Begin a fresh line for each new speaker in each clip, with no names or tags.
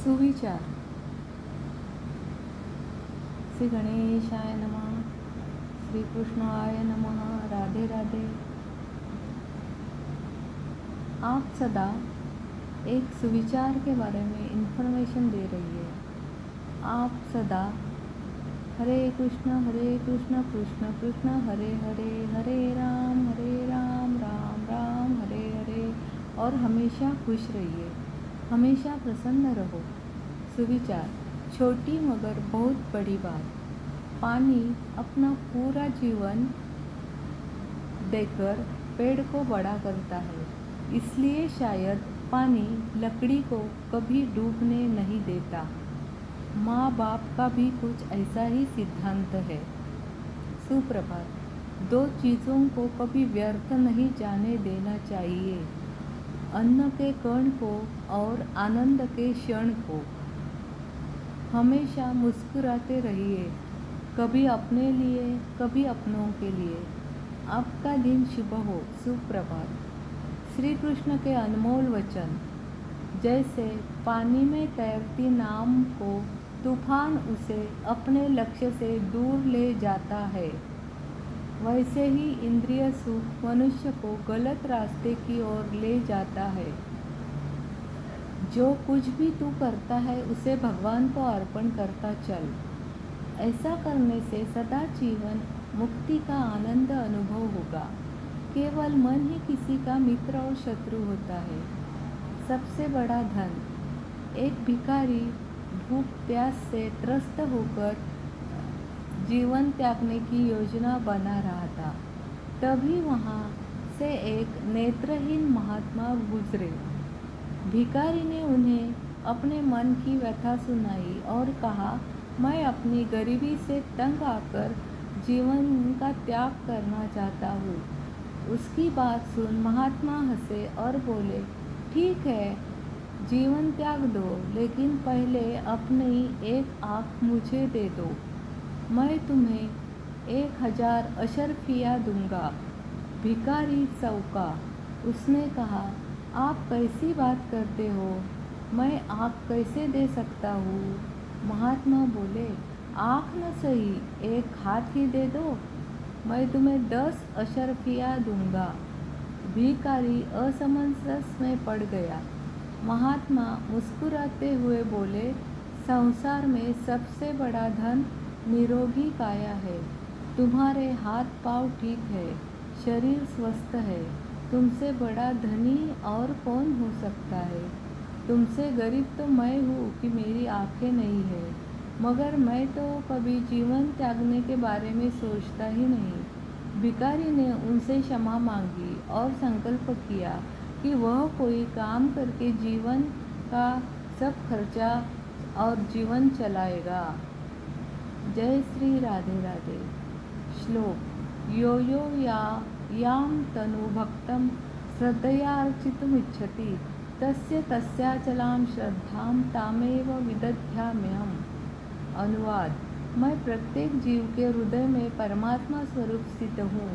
सुविचार। श्री गणेशाय नमः, श्री कृष्णाय नमः, राधे राधे। आप सदा एक सुविचार के बारे में इन्फॉर्मेशन दे रही है। आप सदा हरे कृष्ण कृष्ण कृष्ण हरे हरे, हरे राम राम राम हरे हरे। और हमेशा खुश रहिए, हमेशा प्रसन्न रहो। सुविचार। छोटी मगर बहुत बड़ी बात। पानी अपना पूरा जीवन देकर पेड़ को बड़ा करता है, इसलिए शायद पानी लकड़ी को कभी डूबने नहीं देता। माँ बाप का भी कुछ ऐसा ही सिद्धांत है। सुप्रभात। दो चीज़ों को कभी व्यर्थ नहीं जाने देना चाहिए, अन्न के कण को और आनंद के क्षण को। हमेशा मुस्कुराते रहिए, कभी अपने लिए कभी अपनों के लिए। आपका दिन शुभ हो। सुप्रभात। श्री कृष्ण के अनमोल वचन। जैसे पानी में तैरती नाव को तूफान उसे अपने लक्ष्य से दूर ले जाता है, वैसे ही इंद्रिय सुख मनुष्य को गलत रास्ते की ओर ले जाता है। जो कुछ भी तू करता है उसे भगवान को अर्पण करता चल। ऐसा करने से सदा जीवन मुक्ति का आनंद अनुभव होगा। केवल मन ही किसी का मित्र और शत्रु होता है। सबसे बड़ा धन। एक भिखारी भूख प्यास से त्रस्त होकर जीवन त्यागने की योजना बना रहा था। तभी वहाँ से एक नेत्रहीन महात्मा गुजरे। भिखारी ने उन्हें अपने मन की व्यथा सुनाई और कहा, मैं अपनी गरीबी से तंग आकर जीवन का त्याग करना चाहता हूँ। उसकी बात सुन महात्मा हंसे और बोले, ठीक है, जीवन त्याग दो, लेकिन पहले अपनी एक आँख मुझे दे दो। मैं तुम्हें 1000 अशर्फिया दूंगा। भिखारी चौंका। उसने कहा, आप कैसी बात करते हो, मैं आँख कैसे दे सकता हूँ। महात्मा बोले, आँख न सही, एक हाथ ही दे दो, मैं तुम्हें 10 अशर्फिया दूंगा। भिखारी असमंजस में पड़ गया। महात्मा मुस्कुराते हुए बोले, संसार में सबसे बड़ा धन निरोगी काया है। तुम्हारे हाथ पाँव ठीक है, शरीर स्वस्थ है, तुमसे बड़ा धनी और कौन हो सकता है। तुमसे गरीब तो मैं हूँ कि मेरी आँखें नहीं है, मगर मैं तो कभी जीवन त्यागने के बारे में सोचता ही नहीं। भिखारी ने उनसे क्षमा मांगी और संकल्प किया कि वह कोई काम करके जीवन का सब खर्चा और जीवन चलाएगा। जय श्री राधे राधे। श्लोक। यो यो याम तनु भक्तम श्रद्धयार्चितुमिच्छति तस्य तस्याचलां श्रद्धां तामेव विदध्याम्यहम्। अनुवाद। मैं प्रत्येक जीव के हृदय में परमात्मा स्वरूप स्थित हूँ।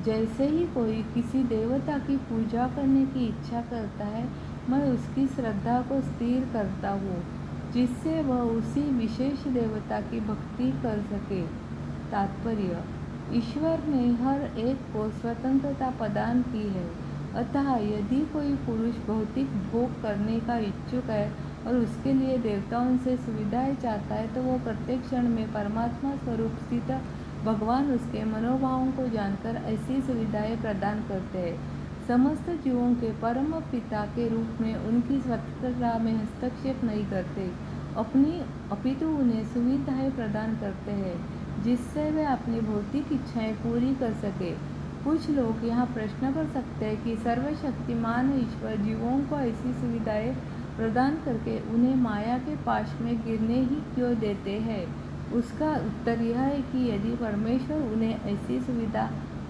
जैसे ही कोई किसी देवता की पूजा करने की इच्छा करता है, मैं उसकी श्रद्धा को स्थिर करता हूँ, जिससे वह उसी विशेष देवता की भक्ति कर सके। तात्पर्य। ईश्वर ने हर एक को स्वतंत्रता प्रदान की है, अतः यदि कोई पुरुष भौतिक भोग करने का इच्छुक है और उसके लिए देवताओं से सुविधाएं चाहता है, तो वो प्रत्येक क्षण में परमात्मा स्वरूप स्थित भगवान उसके मनोभावों को जानकर ऐसी सुविधाएं प्रदान करते हैं। समस्त जीवों के परम पिता के रूप में उनकी स्वतंत्रता में हस्तक्षेप नहीं करते, अपितु उन्हें सुविधाएं प्रदान करते हैं, जिससे वे अपनी भौतिक इच्छाएं पूरी कर सके। कुछ लोग यहाँ प्रश्न कर सकते हैं कि सर्वशक्तिमान ईश्वर जीवों को ऐसी सुविधाएं प्रदान करके उन्हें माया के पाश में गिरने ही क्यों देते हैं। उसका उत्तर यह है कि यदि परमेश्वर उन्हें ऐसी सुविधा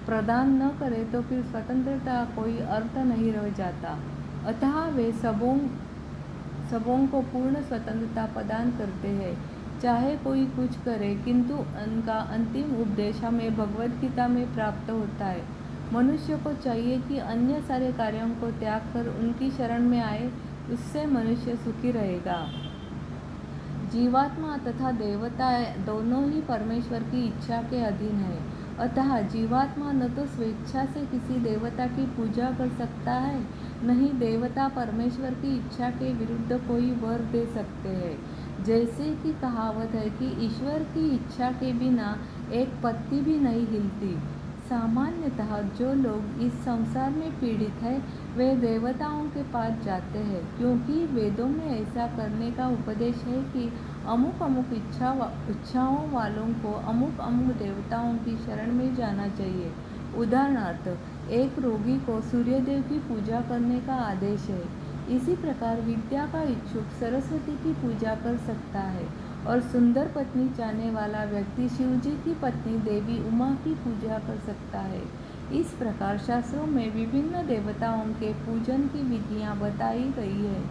प्रदान न करे तो फिर स्वतंत्रता कोई अर्थ नहीं रह जाता। अतः वे सबों को पूर्ण स्वतंत्रता प्रदान करते हैं, चाहे कोई कुछ करे, किंतु उनका अंतिम उपदेश हमें भगवद गीता में प्राप्त होता है। मनुष्य को चाहिए कि अन्य सारे कार्यों को त्याग कर उनकी शरण में आए, उससे मनुष्य सुखी रहेगा। जीवात्मा तथा देवता दोनों ही परमेश्वर की इच्छा के अधीन है। अतः जीवात्मा न तो स्वेच्छा से किसी देवता की पूजा कर सकता है, न ही देवता परमेश्वर की इच्छा के विरुद्ध कोई वर दे सकते हैं। जैसे कि कहावत है कि ईश्वर की इच्छा के बिना एक पत्ती भी नहीं हिलती। सामान्यतः जो लोग इस संसार में पीड़ित है वे देवताओं के पास जाते हैं, क्योंकि वेदों में ऐसा करने का उपदेश है कि अमुक अमुक इच्छाओं वालों को अमुक अमुक देवताओं की शरण में जाना चाहिए। उदाहरणार्थ, एक रोगी को सूर्यदेव की पूजा करने का आदेश है। इसी प्रकार विद्या का इच्छुक सरस्वती की पूजा कर सकता है और सुंदर पत्नी चाहने वाला व्यक्ति शिवजी की पत्नी देवी उमा की पूजा कर सकता है। इस प्रकार शास्त्रों में विभिन्न देवताओं के पूजन की विधियां बताई गई है,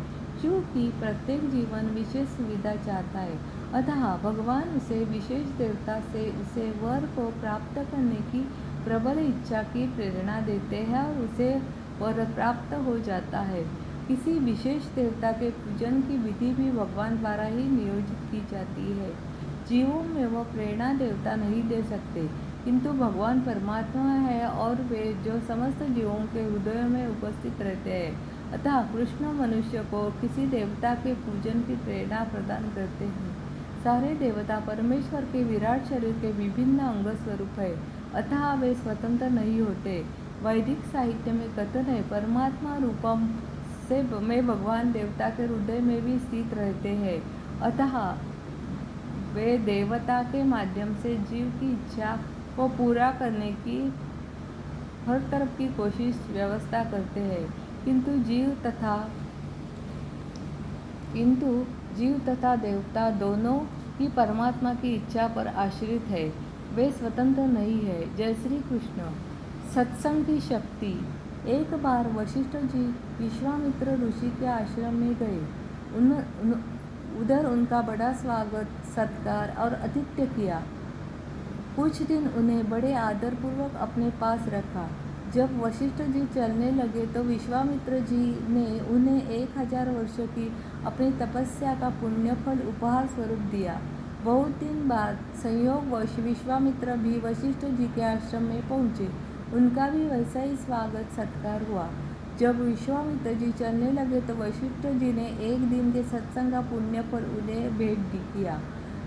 क्योंकि प्रत्येक जीवन विशेष सुविधा चाहता है। अतः भगवान उसे विशेष देवता से उसे वर को प्राप्त करने की प्रबल इच्छा की प्रेरणा देते हैं और उसे वर प्राप्त हो जाता है। किसी विशेष देवता के पूजन की विधि भी भगवान द्वारा ही नियोजित की जाती है। जीवों में वह प्रेरणा देवता नहीं दे सकते, किंतु भगवान परमात्मा है और वे जो समस्त जीवों के हृदय में उपस्थित रहते हैं। अतः कृष्ण मनुष्य को किसी देवता के पूजन की प्रेरणा प्रदान करते हैं। सारे देवता परमेश्वर के विराट शरीर के विभिन्न अंग स्वरूप है, अतः वे स्वतंत्र नहीं होते। वैदिक साहित्य में कथन है, परमात्मा रूपम से में भगवान देवता के हृदय में भी स्थित रहते हैं। अतः वे देवता के माध्यम से जीव की इच्छा को पूरा करने की हर तरफ की कोशिश व्यवस्था करते हैं, किंतु जीव तथा देवता दोनों ही परमात्मा की इच्छा पर आश्रित है, वे स्वतंत्र नहीं है। जय श्री कृष्ण। सत्संग की शक्ति। एक बार वशिष्ठ जी विश्वामित्र ऋषि के आश्रम में गए। उधर उनका बड़ा स्वागत सत्कार और आतिथ्य किया। कुछ दिन उन्हें बड़े आदरपूर्वक अपने पास रखा। जब वशिष्ठ जी चलने लगे तो विश्वामित्र जी ने उन्हें 1000 वर्ष की अपनी तपस्या का पुण्यफल उपहार स्वरूप दिया। बहुत दिन बाद संयोगवश विश्वामित्र भी वशिष्ठ जी के आश्रम में पहुँचे। उनका भी वैसा ही स्वागत सत्कार हुआ। जब विश्वामित्र जी चलने लगे तो वशिष्ठ जी ने एक दिन के सत्संग का पुण्यफल उन्हें भेंट किया।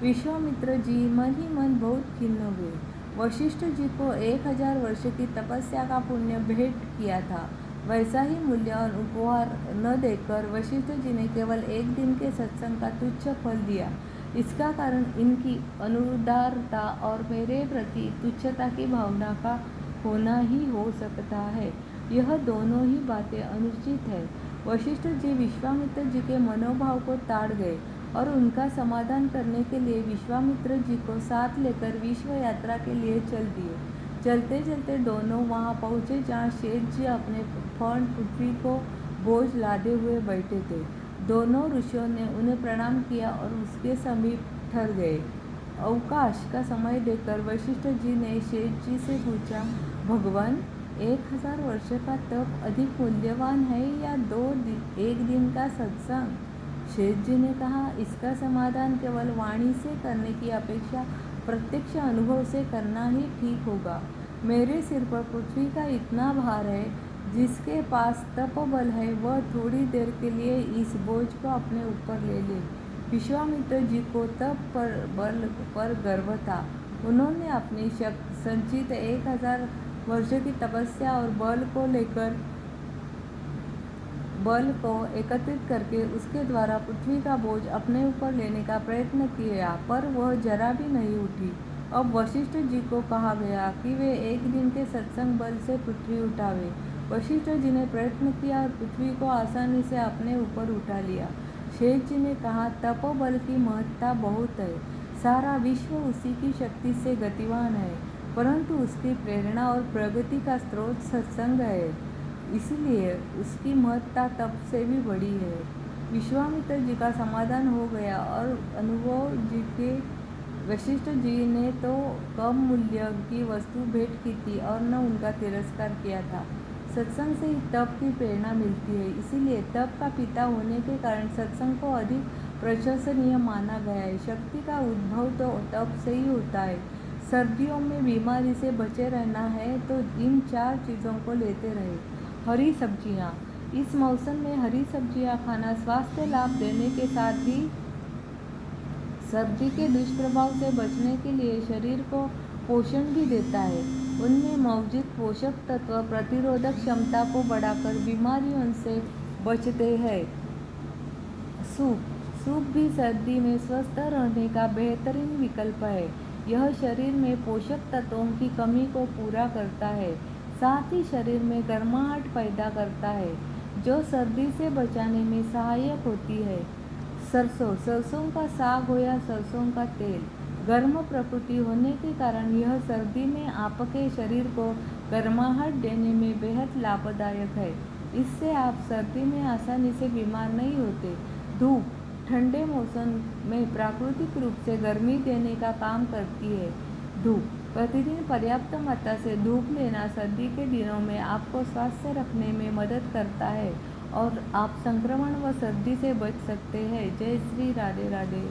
विश्वामित्र जी मन ही मन बहुत खिन्न हुए। वशिष्ठ जी को 1000 वर्ष की तपस्या का पुण्य भेंट किया था, वैसा ही मूल्यवान उपहार न देकर वशिष्ठ जी ने केवल एक दिन के सत्संग का तुच्छ फल दिया। इसका कारण इनकी अनुदारता और मेरे प्रति तुच्छता की भावना का होना ही हो सकता है। यह दोनों ही बातें अनुचित है। वशिष्ठ जी विश्वामित्र जी के मनोभाव को ताड़ गए और उनका समाधान करने के लिए विश्वामित्र जी को साथ लेकर विश्व यात्रा के लिए चल दिए। चलते चलते दोनों वहां पहुंचे जहां शेष जी अपने फण पृथ्वी को बोझ लादे हुए बैठे थे। दोनों ऋषियों ने उन्हें प्रणाम किया और उसके समीप ठहर गए। अवकाश का समय देकर वशिष्ठ जी ने शेष जी से पूछा, भगवान, 1000 वर्ष का तप अधिक मूल्यवान है या एक दिन का सत्संग? शेष जी ने कहा, इसका समाधान केवल वाणी से करने की अपेक्षा प्रत्यक्ष अनुभव से करना ही ठीक होगा। मेरे सिर पर पृथ्वी का इतना भार है, जिसके पास तप बल है वह थोड़ी देर के लिए इस बोझ को अपने ऊपर ले ले। विश्वामित्र जी को तप बल पर गर्व था। उन्होंने अपनी संचित 1000 वर्ष की तपस्या और बल को एकत्रित करके उसके द्वारा पृथ्वी का बोझ अपने ऊपर लेने का प्रयत्न किया, पर वह जरा भी नहीं उठी। अब वशिष्ठ जी को कहा गया कि वे एक दिन के सत्संग बल से पृथ्वी उठावे। वशिष्ठ जी ने प्रयत्न किया और पृथ्वी को आसानी से अपने ऊपर उठा लिया। शेष जी ने कहा, तपोबल की महत्ता बहुत है, सारा विश्व उसी की शक्ति से गतिवान है, परंतु उसकी प्रेरणा और प्रगति का स्रोत सत्संग है, इसलिए उसकी महत्ता तप से भी बड़ी है। विश्वामित्र जी का समाधान हो गया और अनुभव जी के वशिष्ठ जी ने तो कम मूल्य की वस्तु भेंट की थी और न उनका तिरस्कार किया था। सत्संग से ही तप की प्रेरणा मिलती है। इसीलिए तप का पिता होने के कारण सत्संग को अधिक प्रशंसनीय माना गया है। शक्ति का उद्भव तो तप से ही होता है। सर्दियों में बीमारी से बचे रहना है तो इन 4 चीज़ों को लेते रहे। हरी सब्जियाँ। इस मौसम में हरी सब्जियाँ खाना स्वास्थ्य लाभ देने के साथ ही सर्दी के दुष्प्रभाव से बचने के लिए शरीर को पोषण भी देता है। उनमें मौजूद पोषक तत्व प्रतिरोधक क्षमता को बढ़ाकर बीमारियों से बचते हैं। सूप। सूप भी सर्दी में स्वस्थ रहने का बेहतरीन विकल्प है। यह शरीर में पोषक तत्वों की कमी को पूरा करता है, साथ ही शरीर में गर्माहट पैदा करता है, जो सर्दी से बचाने में सहायक होती है। सरसों। सरसों का साग हो या सरसों का तेल गर्म प्रकृति होने के कारण यह सर्दी में आपके शरीर को गर्माहट देने में बेहद लाभदायक है। इससे आप सर्दी में आसानी से बीमार नहीं होते। धूप। ठंडे मौसम में प्राकृतिक रूप से गर्मी देने का काम करती है। धूप। प्रतिदिन पर्याप्त मात्रा से धूप लेना सर्दी के दिनों में आपको स्वस्थ रखने में मदद करता है और आप संक्रमण व सर्दी से बच सकते हैं। जय श्री राधे राधे।